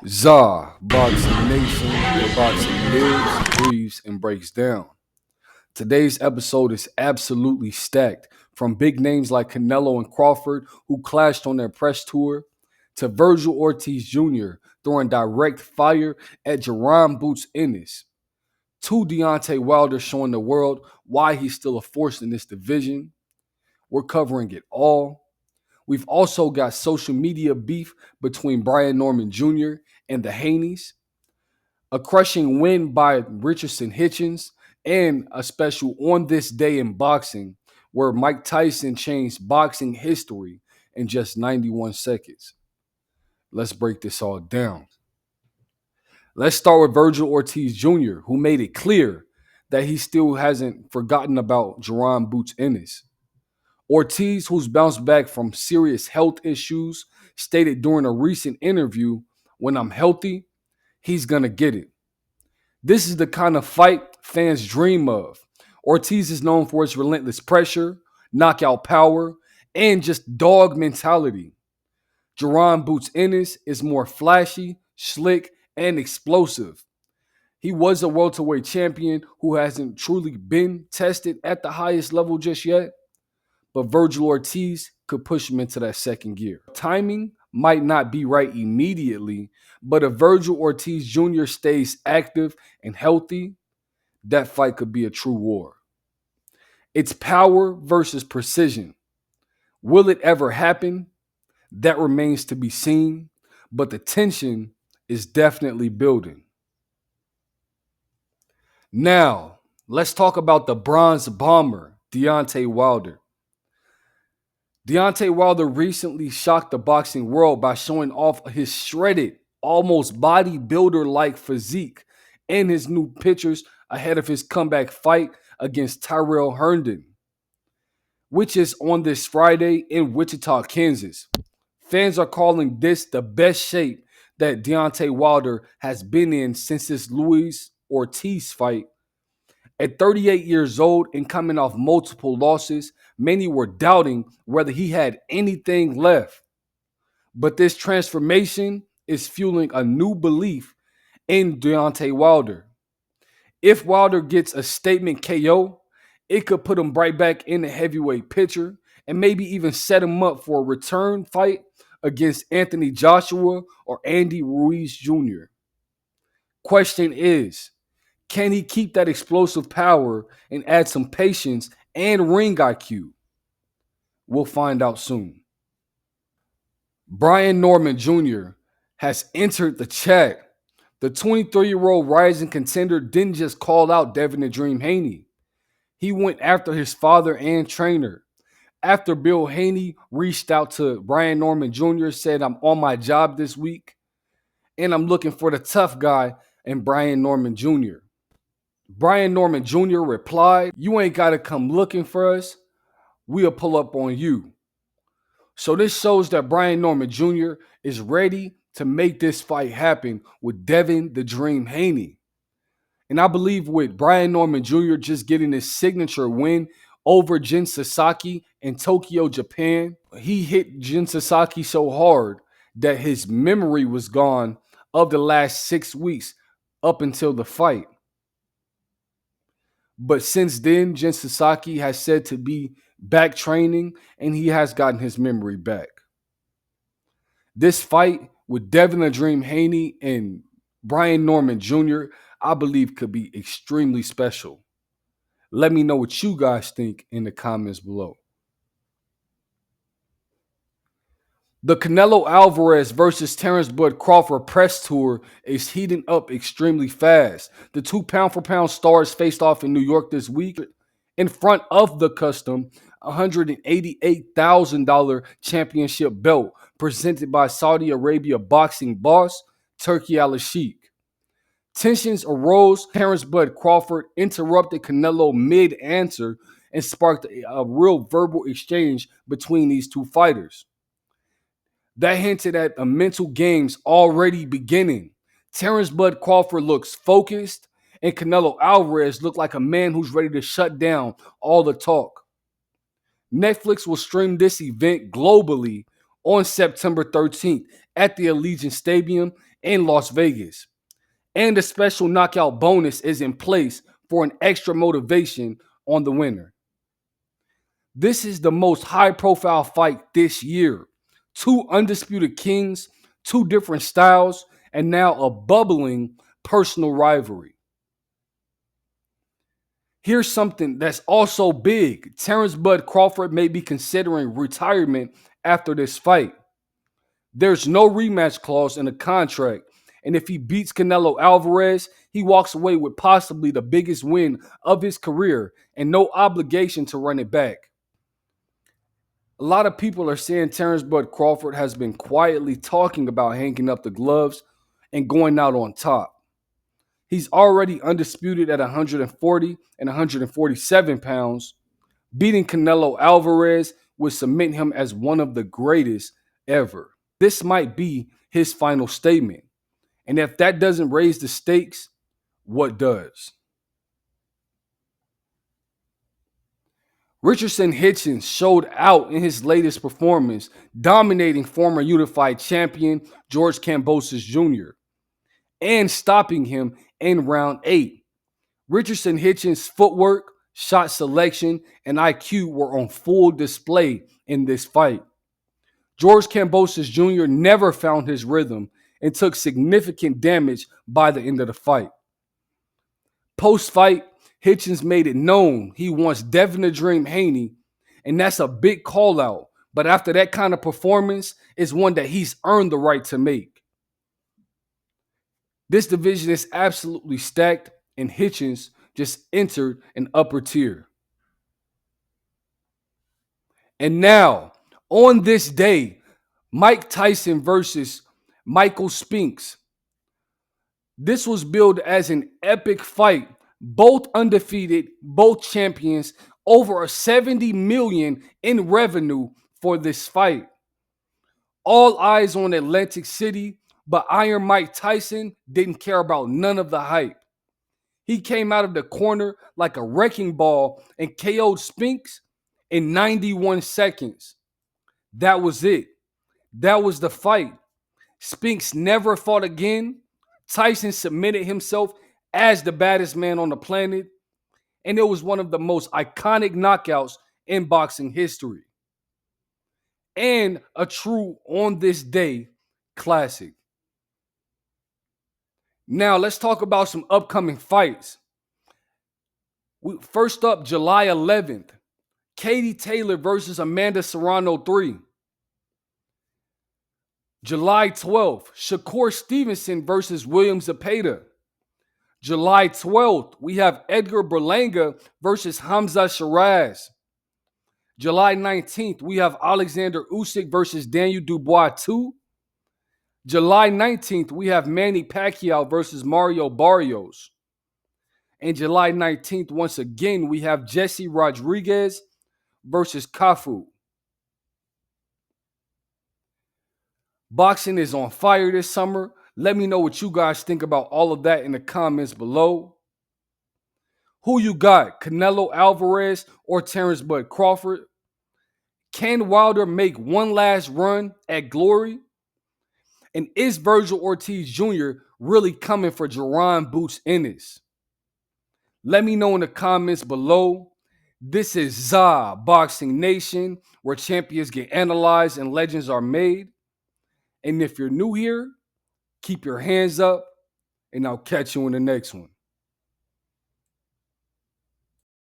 ZABoxingNation, where boxing lives, breathes, and breaks down. Today's episode is absolutely stacked, from big names like Canelo and Crawford, who clashed on their press tour, to Vergil Ortiz Jr. throwing direct fire at Jaron Boots Ennis, to Deontay Wilder showing the world why he's still a force in this division. We're covering it all. We've also got social media beef between Brian Norman Jr. and the Haneys, a crushing win by Richardson Hitchins, and a special On This Day in Boxing where Mike Tyson changed boxing history in just 91 seconds. Let's break this all down. Let's start with Vergil Ortiz Jr., who made it clear that he still hasn't forgotten about Jaron Boots Ennis. Ortiz, who's bounced back from serious health issues, stated during a recent interview, "When I'm healthy, he's gonna get it." This is the kind of fight fans dream of. Ortiz is known for his relentless pressure, knockout power, and just dog mentality. Jaron Boots Ennis is more flashy, slick, and explosive. He was a welterweight champion who hasn't truly been tested at the highest level just yet, but Vergil Ortiz could push him into that second gear. Timing might not be right immediately, but if Vergil Ortiz Jr. stays active and healthy, that fight could be a true war. It's power versus precision. Will it ever happen? That remains to be seen, but the tension is definitely building. Now, let's talk about the bronze bomber, Deontay Wilder. Deontay Wilder recently shocked the boxing world by showing off his shredded, almost bodybuilder-like physique and his new pictures ahead of his comeback fight against Tyrell Herndon, which is on this Friday in Wichita, Kansas. Fans are calling this the best shape that Deontay Wilder has been in since his Luis Ortiz fight. At 38 years old and coming off multiple losses, many were doubting whether he had anything left. But this transformation is fueling a new belief in Deontay Wilder. If Wilder gets a statement KO, it could put him right back in the heavyweight picture and maybe even set him up for a return fight against Anthony Joshua or Andy Ruiz Jr. Question is, can he keep that explosive power and add some patience and ring IQ? We'll find out soon. Brian Norman Jr. has entered the chat. The 23-year-old rising contender didn't just call out Devin the Dream Haney. He went after his father and trainer. After Bill Haney reached out to Brian Norman Jr., said, "I'm on my job this week, and I'm looking for the tough guy," and Brian Norman Jr. Brian Norman Jr. replied, "You ain't got to come looking for us. We'll pull up on you." So this shows that Brian Norman Jr. is ready to make this fight happen with Devin the Dream Haney. And I believe with Brian Norman Jr. just getting his signature win over Jin Sasaki in Tokyo, Japan, he hit Jin Sasaki so hard that his memory was gone of the last 6 weeks up until the fight. But since then, Jin Sasaki has said to be back training, and he has gotten his memory back. This fight with Devin the Dream Haney and Brian Norman Jr., I believe, could be extremely special. Let me know what you guys think in the comments below. The Canelo Alvarez versus Terrence Bud Crawford press tour is heating up extremely fast. The two pound-for-pound stars faced off in New York this week in front of the custom $188,000 championship belt presented by Saudi Arabia boxing boss Turki Al-Sheikh. Tensions arose. Terrence Bud Crawford interrupted Canelo mid-answer and sparked a real verbal exchange between these two fighters. That hinted at a mental games already beginning. Terrence Bud Crawford looks focused, and Canelo Alvarez looked like a man who's ready to shut down all the talk. Netflix will stream this event globally on September 13th at the Allegiant Stadium in Las Vegas. And a special knockout bonus is in place for an extra motivation on the winner. This is the most high-profile fight this year. Two undisputed kings, two different styles, and now a bubbling personal rivalry. Here's something that's also big. Terrence Bud Crawford may be considering retirement after this fight. There's no rematch clause in the contract, and if he beats Canelo Alvarez, he walks away with possibly the biggest win of his career and no obligation to run it back. A lot of people are saying Terrence Bud Crawford has been quietly talking about hanging up the gloves and going out on top. He's already undisputed at 140 and 147 pounds. Beating Canelo Alvarez would cement him as one of the greatest ever. This might be his final statement. And if that doesn't raise the stakes, what does? Richardson Hitchins showed out in his latest performance, dominating former unified champion George Kambosos Jr. and stopping him in round 8. Richardson Hitchins' footwork, shot selection, and IQ were on full display in this fight. George Kambosos Jr. never found his rhythm and took significant damage by the end of the fight. Post-fight, Hitchins made it known he wants Devin the Dream Haney, and that's a big call-out. But after that kind of performance, it's one that he's earned the right to make. This division is absolutely stacked, and Hitchins just entered an upper tier. And now, on this day, Mike Tyson versus Michael Spinks. This was billed as an epic fight. Both undefeated, both champions, over $70 million in revenue for this fight. All eyes on Atlantic City, but Iron Mike Tyson didn't care about none of the hype. He came out of the corner like a wrecking ball and KO'd Spinks in 91 seconds. That was it. That was the fight. Spinks never fought again. Tyson submitted himself as the baddest man on the planet, and it was one of the most iconic knockouts in boxing history. And a true on this day classic. Now let's talk about some upcoming fights. First up, July 11th, Katie Taylor versus Amanda Serrano 3. July 12th, Shakur Stevenson versus William Zepeda. July 12th, we have Edgar Berlanga versus Hamza Shiraz. July 19th, we have Alexander Usyk versus Daniel Dubois 2. July 19th, we have Manny Pacquiao versus Mario Barrios. And July 19th, once again, we have Jesse Rodriguez versus Kafu. Boxing is on fire this summer. Let me know what you guys think about all of that in the comments below. Who you got, Canelo Alvarez or Terrence Bud Crawford? Can Wilder make one last run at glory? And is Vergil Ortiz Jr. really coming for Jaron Boots Ennis? Let me know in the comments below. This is ZABoxingNation, where champions get analyzed and legends are made. And if you're new here, keep your hands up, and I'll catch you in the next one.